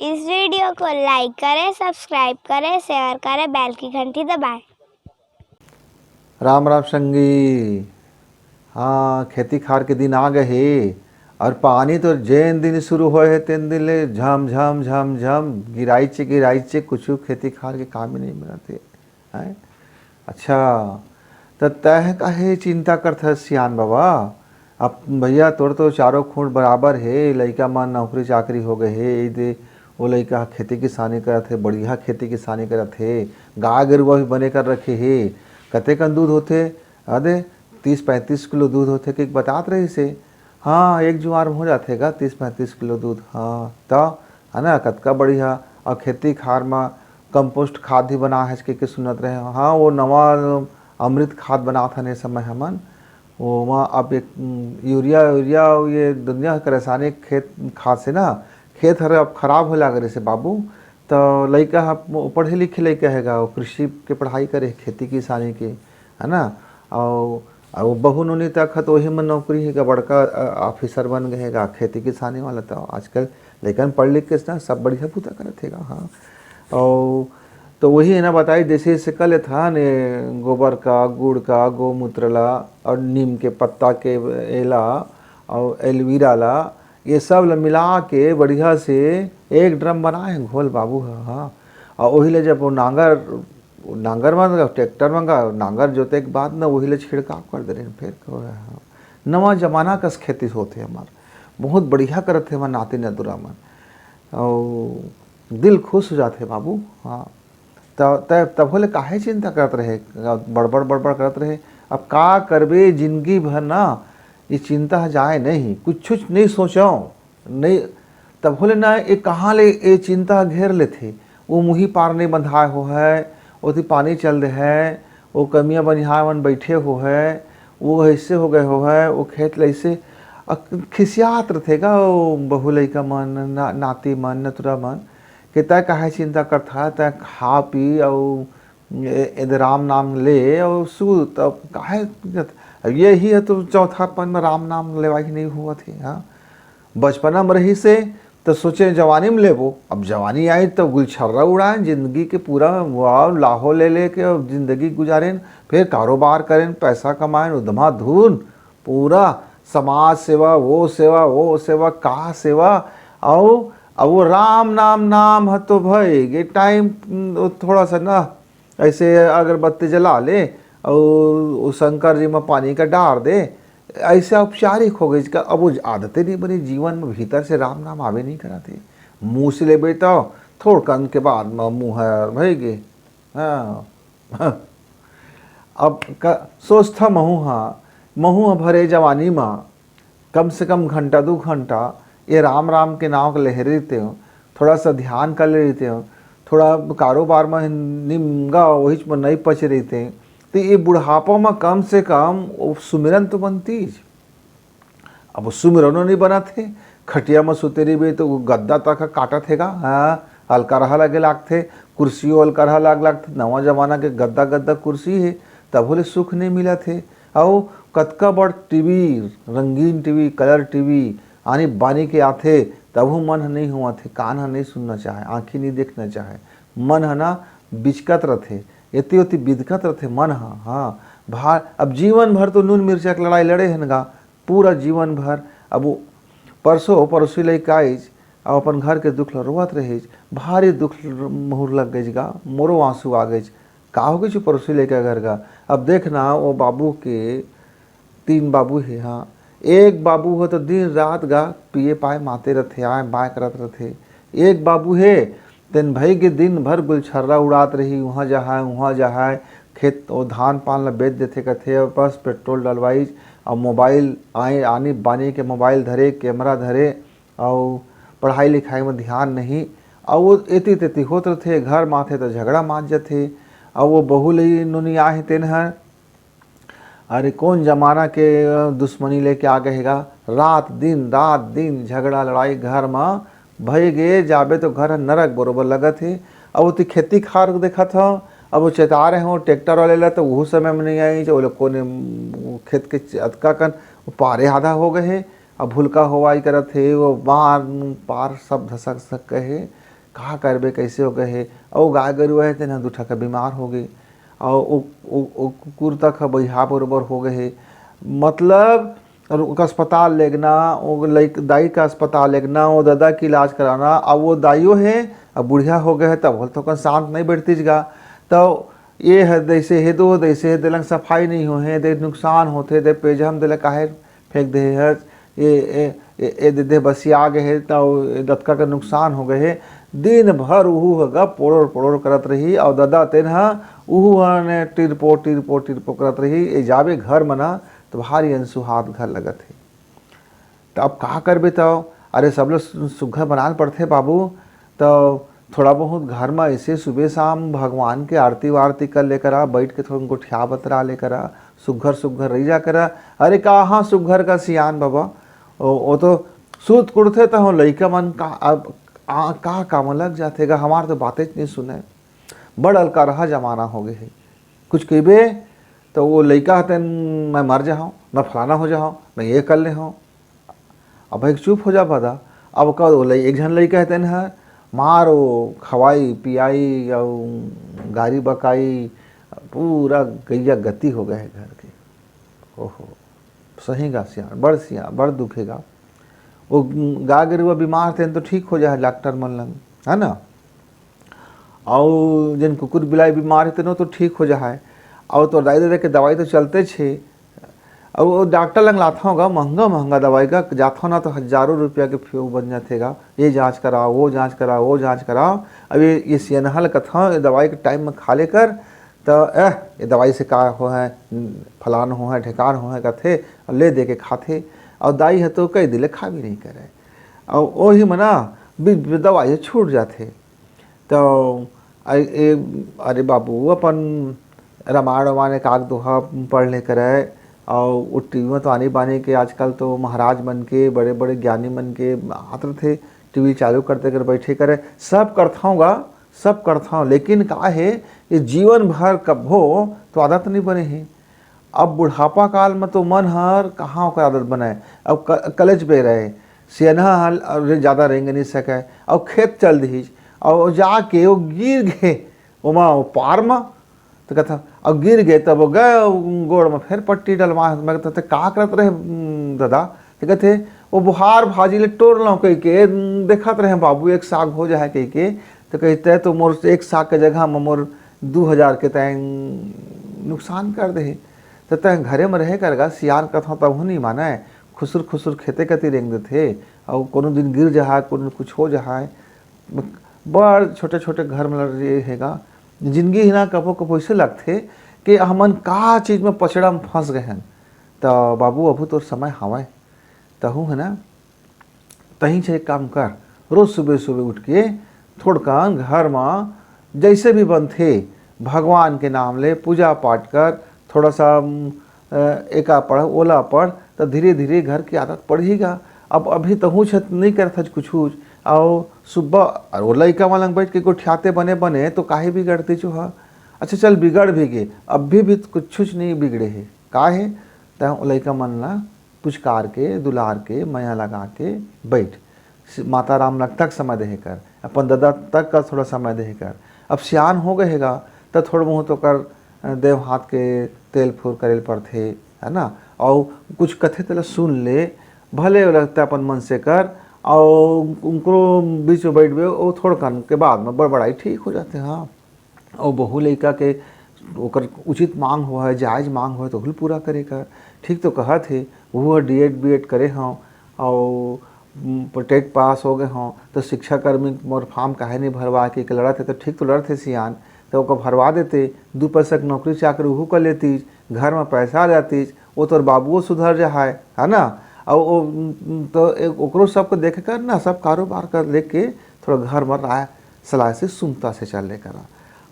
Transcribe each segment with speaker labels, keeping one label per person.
Speaker 1: इस वीडियो को लाइक करें, सब्सक्राइब करें, शेयर करें, बेल की घंटी दबाएं।
Speaker 2: राम राम संगी। हाँ, खेती खार के दिन आ गए हे और पानी तो जैन दिन शुरू होए है तेन दिन ले झम झम झम झम गिराइचे कुछ खेती खार के काम ही नहीं बनाते हैं। अच्छा, तो तय काहे चिंता करत हस सियान बाबा। अब भैया तोर तो चारों खूंट बराबर है, लइका मन नौकरी चाकरी हो गए हे दे। वो लइका खेती किसानी करत है, बढ़िया खेती किसानी करत है, गाय गरुआ भी बने कर रखे हे। कतेकन दूध होते अदे 30-35 किलो दूध होते कि बतात रही से। हाँ, एक जुआर में हो जाते का 30-35 किलो दूध। हाँ तो है ना, कतका बढ़िया। और खेती खार में कंपोस्ट खाद ही बना है के सुनत रहे। हाँ, वो नवा अमृत खाद बना था ने समय हमन वो वहाँ अब एक यूरिया यूरिया ये दुनिया के रासायनिक खेत खाद से ना खेत हर अब खराब हो लगे से बाबू। तो लइका पढ़े लिखे लइका हैगा, वो कृषि के पढ़ाई करे खेती किसानी के, है ना। और बहू नोनी तक तो वही में नौकरी है, बड़का ऑफिसर बन गए हैगा खेती किसानी वाला। तो आजकल लेकिन पढ़ लिख के ना सब बढ़िया पूता करत हैगा। हाँ, और तो वही है ना बताई जैसे जैसे कल था ने गोबर का गुड़ का गोमूत्र ला और नीम के पत्ता के एला और एलोवेरा ला ये सब ला मिला के बढ़िया से एक ड्रम बनाए हैं घोल बाबू। हाँ, और वही ले जब वो नांगर में ट्रैक्टर में नांगर जोते के बाद ना वही ले छिड़काव कर दे रहे हैं। फिर हाँ, नवा जमाना कस खेती होते हमार बहुत बढ़िया करते हैं हमार नाती नदुरा मन, और दिल खुश हो जाते बाबू। हाँ, तब बोले काहे चिंता करते रहे, बड़बड़ करते रहे। अब का करबे जिंदगी भर ना ये चिंता जाए नहीं, कुछ नहीं सोचो नहीं। तब बोले ना ये कहाँ ले ये चिंता घेर लेते। वो मुही पार नहीं बंधाए हो है, ओती पानी चल रहे है, वो कमियाँ बनिहार मन बैठे हो है, वो ऐसे हो गए हो है, वो खेत ऐसे खिसियात रहेगा। वो बहू लइका मन नाती मन नतुरा मन कि तय काहे चिंता करता, तय खा पी और यदि राम नाम ले और सू तब काहे यही है। तो चौथापन में राम नाम लेवा ही नहीं हुआ थी। हाँ, बचपना में रही से तो सोचे जवानी में लेबो, अब जवानी आई तो गुलछर्रा उड़ाए जिंदगी के पूरा वाह लाहो ले के और जिंदगी गुजारें, फिर कारोबार करें, पैसा कमाएं, उधमा धून पूरा समाज सेवा वो सेवा का सेवा। और अब वो राम नाम है तो भाई ये टाइम थोड़ा सा ना ऐसे अगरबत्ती जला ले और शंकर जी में पानी का डार दे, ऐसे औपचारिक हो गई। अब वो आदतें नहीं बनी जीवन में, भीतर से राम नाम आवे नहीं कराते। मुँह से ले बेटा थोड़ कन के बाद में मुँह है भाई गे। हाँ, अब सोचता महू भरे जवानी में कम से कम घंटा 2 घंटा ये राम के नाव के लहरे रहते हो, थोड़ा सा ध्यान कर लेते हो, थोड़ा कारोबार में निमगा वही में नहीं पच रहते। तो ये बुढ़ापा में कम से कम सुमिरन तो बनती। अब सुमिरनों नहीं बना थे, खटिया में सुते रही तो गद्दा तक काटा थेगा। हाँ, अलकरहा लगे लागते, कुर्सियों अलकरहा लागते। नवा जमाना के गद्दा कुर्सी है, तब बोले सुख नहीं मिला थे। और कतका बड़ टीवी, रंगीन टीवी, कलर टीवी आनी बानी के आथे, तब मन नहीं हुआ थे, कान नहीं सुनना चाहे, आँखी नहीं देखना चाहे, मन है ना बिचकत रहते, इतनी उतनी बिदकत रहते मन। हाँ, भार अब जीवन भर तो नून मिर्चा की लड़ाई लड़े हैं गा पूरा जीवन भर। अब वो परसों लेके आईज और अपन घर के दुख रोवत रहे, भारी दुख मुहर लग गई गा, मोरो आंसू आ गई। का हो गई परसों लेके घर का। अब देखना वो बाबू के 3 बाबू है। हाँ, एक बाबू हो तो दिन रात गा पिए पाए माते रहते, आए बाय करत रहते। एक बाबू है तेन भाई के दिन भर गुलछर्रा उड़ात रही, वहाँ जहाँ खेत और धान पान ला बेच देते कथे, और बस पेट्रोल डलवाई और मोबाइल आनी बानी के मोबाइल धरे, कैमरा धरे, और पढ़ाई लिखाई में ध्यान नहीं। और वो एती तेती होत रहते, घर माथे तो झगड़ा मात जाते। और वो बहू लई नुनी आहे तेन है, अरे कौन जमाना के दुश्मनी लेके आ गएगा। रात दिन झगड़ा लड़ाई घर में भय गे जाबे तो घर नरक बरोबर लगत है। अब वो खेती खार देखा था, अब वो चेता रहे हो ट्रैक्टर वाले ला तो वो समय में नहीं आई, जो लोग ने खेत के अतका कन पारे आधा हो गए है। अब भूलका हवाई करत है, वो बार पार सब धसक सक कहे कहा करबे कैसे हो गए हे। और गाय गरु है तेना दूठा का बीमार हो गए और ओ कुकुर तक बहिहा बरोबर हो गए हे। मतलब और अस्पताल लेगना, वो दाई का अस्पताल लेगना, वो दादा की इलाज कराना। अब वो दाइयो है अब बुढ़िया हो गए है तब तो शांत नहीं बैठती जगा। तो ये है दैसे है दो दैसे है दिलंग सफाई नहीं हो है दे नुकसान होते दे पेजम दिल काहे फेंक दे है ये दे बसिया गए है तो दत्का का नुकसान हो गए है। दिन भर उहू होगा पोड़ोर पोड़ोर करत रही और दादा तेना उहू ने टिरपो टिरपो टिरपो करत रही। ये जाबे घर मना तो भारी अनसुहात घर लगत है। तो अब कहा करबे तो अरे सब लोग सुघर बनाना पड़ते बाबू। तो थोड़ा बहुत घर में ऐसे सुबह शाम भगवान के आरती वारती कर लेकर आ, बैठ के थोड़ा उनको ठिया बतरा लेकर आ, सुघर सुघर रही जा करा। अरे कहाँ सुघर का सियान बाबा, वो तो सूत कुड़ते तो हम लइका मन कहाँ काम लग जातेगा। हमार तो बातें नहीं सुने, बड़ अलका रहा जमाना हो गए है। कुछ कहबे तो वो लइका हते मैं मर जाऊँ, मैं फलाना हो जाऊँ, मैं ये कर ले हूँ। अब भाई चुप हो जा बदा। अब कहो एक झन लइका हते न मारो खवाई पियाई और गाड़ी बकाई पूरा गैया गति हो गए घर के। ओहो सही गा सियान बड़ दुखेगा। वो गा गरुआ बीमार थे तो ठीक हो जाए डॉक्टर मन लंग, है ना। और जिन कुकुर बिलाई बीमार थे न तो ठीक हो जाए। और तो दाई दादा के दवाई तो चलते छे। और वो डॉक्टर लंग लाता होगा महंगा महंगा दवाई का जाता ना तो हज़ारों रुपया के फ्यू बन जातेगा। ये जांच कराओ वो जांच कराओ वो जांच कराओ। अब ये सियनहल कथा ये दवाई के टाइम में खा लेकर तो ये दवाई से का हो है फलान हो है ढेकार हो है कथे ले दे के खाते। और दाई है तो कई दिले खा भी नहीं करे और वही मना दवाई छूट जाते। तो अरे बाबू अपन रामायण वामायण काग दोहा पढ़ ले करे। और वो टीवी में तो आने बाने के आजकल तो महाराज मन के बड़े बड़े ज्ञानी मन के आते थे टीवी चालू करते कर बैठे करे। सब करता हूँगा सब करता हूँ, लेकिन का है ये जीवन भर कब हो तो आदत नहीं बने है। अब बुढ़ापा काल में तो मन हर कहाँ का आदत बनाए। अब कलेज पे रहे सियना हल ज़्यादा रेंग नहीं सके और खेत चल दी और जाके वो गिर गए वो पार में। तो कहता अब गिर गए तब वो गए गोड़ में फिर पट्टी डलवा। मैं कहता का करते रहे दादा। तो कहते वो बुहार भाजी ले टोर लो कह के देखत रहे बाबू एक साग हो जाए कह के। तो कहते तो मोर एक साग के जगह में मोर 2000 के तय नुकसान कर दे। तो तय घरे में रहे करेगा सियान कथा तब नहीं माना है। खुसुर खुसुर खेते कती रेंग देते और कोनो दिन गिर जाए कोनो कुछ हो जाए। बड़ छोटे छोटे घर में रहेगा जिंदगी ही ना कपो कपो ऐसे लगते कि हमन का चीज़ में पचड़ा में फंस गए हैं। तो बाबू अभू तो समय हवाए तहू है ना तहीं से एक काम कर रोज सुबह सुबह उठ के थोड़का घर में जैसे भी बनते भगवान के नाम ले पूजा पाठ कर। थोड़ा सा एका पढ़ ओला पढ़ तो धीरे धीरे घर की आदत पड़ेगा। अब अभी तहू छत नहीं करता कुछ और सुबह और वो लइका वाला बैठ के गोठियाते बने बने तो काहे बिगड़ते जो है। अच्छा चल बिगड़ भी गए अब भी कुछ नहीं बिगड़े है का है। तो लइका मन ला पुचकार के दुलार के माया लगा के बैठ माता राम लग तक समय दे कर अपन दादा तक का थोड़ा समय दे कर। अब सियान हो गएगा तो थोड़ा बहुत तो कर देव हाथ के तेल फूर करेल पड़ते है ना। और कुछ कथे तेला सुन ले भले लगता अपन मन से कर और उनको बीच में बैठ गए वो थोड़ा कन के बाद में बड़बड़ाई ठीक हो जाते हैं। हाँ और बहु लड़का के ओकर उचित मांग हो है जायज़ मांग हो है तो हुल पूरा करे कर। ठीक तो कहा थे वो D.Ed B.Ed करे हों और टेट पास हो गए हों तो शिक्षा कर्मी मोर फार्म काहे नहीं भरवा के लड़ा थे। तो ठीक तो लड़ते सियान तो वो भरवा देते 2 पैसा की नौकरी चाकरी वह कर लेती घर में पैसा आ जाती वो तो बाबुओ सुधर जाए है ना। और वो तो ओकरो सबको देख कर ना सब कारोबार कर लेके थोड़ा घर में राय सलाह से सुनता से चल ले करा।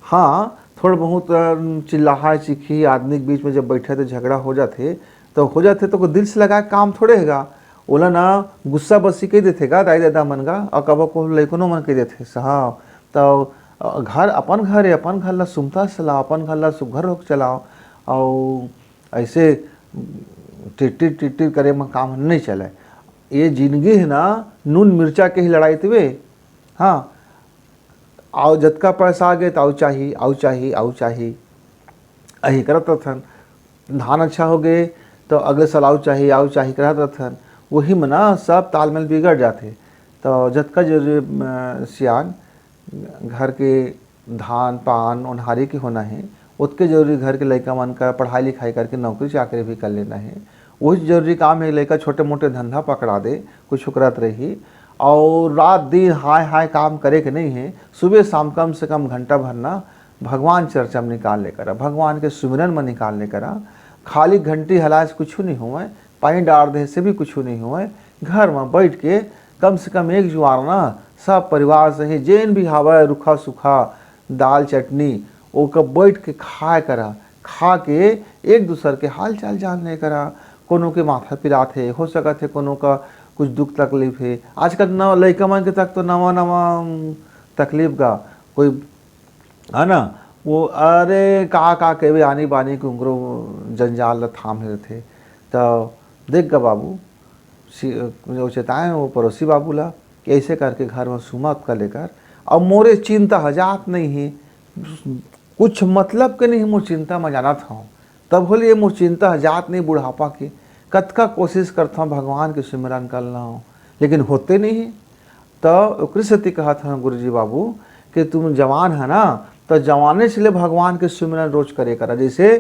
Speaker 2: हाँ थोड़ा बहुत चिल्लाहा चिखी आदमी के बीच में जब बैठे तो झगड़ा हो जाते तो दिल से लगा काम थोड़े हैगा। ओला ना गुस्सा बसी कह देतेगा दाई दादा मन का और कब को लैकनो मन कह देते साहब। तो घर अपन घर है अपन घर ला सुमता चलाओ अपन घर ला सुघर होकर चलाओ और ऐसे टिटिर टिटिर करे में काम नहीं चले। ये जिंदगी है ना नून मिर्चा के ही लड़ाई थे। हाँ आओ जतका पैसा आ गए तो आउ चाहिए आउ चाहिए आउ चाहिए, अही करत रहथन। धान अच्छा हो गए तो अगले साल आउ चाहिए करत रहथन। वही में ना सब तालमेल बिगड़ जाते। तो जतका जरूरी सियान घर के धान पान ओन्हारी के होना है, उतके जरूरी घर के लड़का मन का पढ़ाई लिखाई करके नौकरी चाकरी भी कर लेना है। वही जरूरी काम है, लड़का छोटे मोटे धंधा पकड़ा दे, कुछ करत रही। और रात दिन हाय हाय काम करे के नहीं है, सुबह शाम कम से कम घंटा भर ना भगवान चर्चा में निकाल ले करा, भगवान के सुमिरन में निकाल ले करा। खाली घंटी हलाए से कुछ नहीं हुआ, पानी डाल दे से भी कुछ नहीं हुआ। घर में बैठ के कम से कम एक जुआर ना सब परिवार से ही जेन भी हवा रूखा सूखा दाल चटनी वो कब बैठ के खाए करा, खा के एक दूसर के हाल चाल जानने करा। कोनो के माथा पिरात है, हो सकत है कोनो का कुछ दुख तकलीफ है। आजकल नवा लड़का मन के तक तो नवा नवा तकलीफ का कोई है ना, वो अरे का के भी आनी बानी के उंगरो जंजाल थाम थे। तो देख गा बाबू जो चेताएं वो पड़ोसी बाबू ला कि ऐसे करके घर में सुमत कर लेकर। अब मोरे चिंता हजात नहीं है, कुछ मतलब के नहीं मोर चिंता में जाना था। तब बोलिए मोर चिंता हजात नहीं बुढ़ापा की, कतका कोशिश करता हूँ भगवान के सिमरन करना हो लेकिन होते नहीं है। तो ओकरे सेती कहा था गुरुजी बाबू कि तुम जवान है ना, तो जवाने से ले भगवान के सिमरन रोज करे करा। जैसे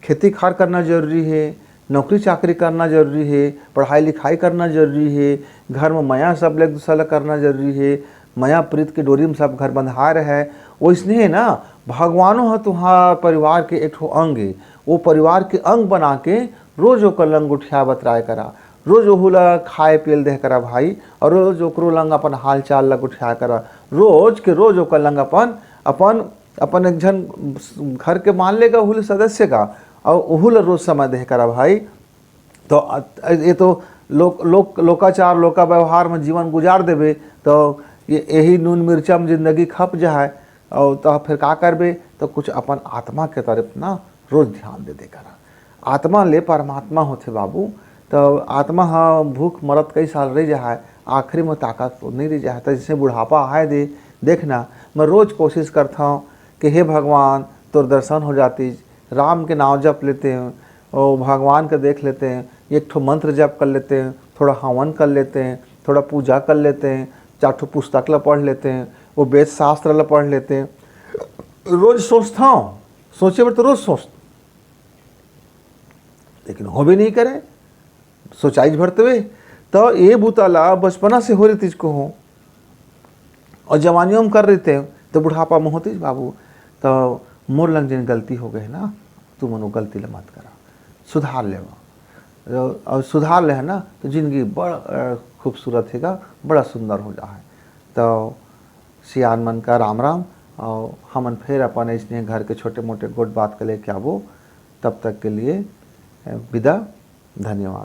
Speaker 2: खेती खार करना जरूरी है, नौकरी चाकरी करना जरूरी है, पढ़ाई लिखाई करना जरूरी है, घर में माया सब एक दूसरा करना जरूरी है, माया प्रीत के डोरी में सब घर बंधार है। वैसने है ना भगवानों है तुम्हारा परिवार के एक ठो अंग है, वो परिवार के अंग बना के रोज ओकर लंग उठिया बतराए करा, रोज ओहू ला खाए पियल दे करा भाई, और रोज ओकरो लंग अपन हाल चाल लग उठिया करा। रोज के रोज ओकर लंग अपन अपन अपन एक जन घर के मान लेगा ओहू सदस्य का, और ओहू ला रोज समय दे करा भाई। तो ये तो लोकाचार लोका व्यवहार में जीवन गुजार देवे तो ये यही नून मिर्चा में जिंदगी खप जाए। और तो फिर का करबे, तो कुछ अपन आत्मा के तरफ ना रोज ध्यान दे करा। आत्मा ले परमात्मा होते बाबू। तो आत्मा हाँ भूख मरत कई साल रह जाए, आखिरी में ताकत तो नहीं रह जाए। तो जैसे बुढ़ापा आए दे देखना, मैं रोज कोशिश करता हूँ कि हे भगवान तो दर्शन हो जाती, राम के नाम जप लेते हैं और भगवान का देख लेते हैं, एक ठो मंत्र जप कर लेते हैं, थोड़ा हवन कर लेते हैं, थोड़ा पूजा कर लेते हैं, 4 ठो पुस्तक ला पढ़ लेते हैं, वो वेद शास्त्र ला पढ़ लेते हैं। रोज सोचता हूँ, सोचे पर तो रोज सोचता, लेकिन हो भी नहीं करे सोचाई भरते हुए। तो ये बुताला बचपना से हो रही थी को हो और जवानियों में कर रहे थे तो बुढ़ापा में होती बाबू। तो मोर लंग जिन गलती हो गए ना, तू मनो गलती ला मत करा, सुधार ले। और सुधार ले है ना तो जिंदगी बड़ा खूबसूरत हैगा, बड़ा सुंदर हो जाए। तो सियान मन का राम राम। और हमन फिर अपन इसने घर के छोटे मोटे गोट बात के लेके आवो। तब तक के लिए विदा, धन्यवाद।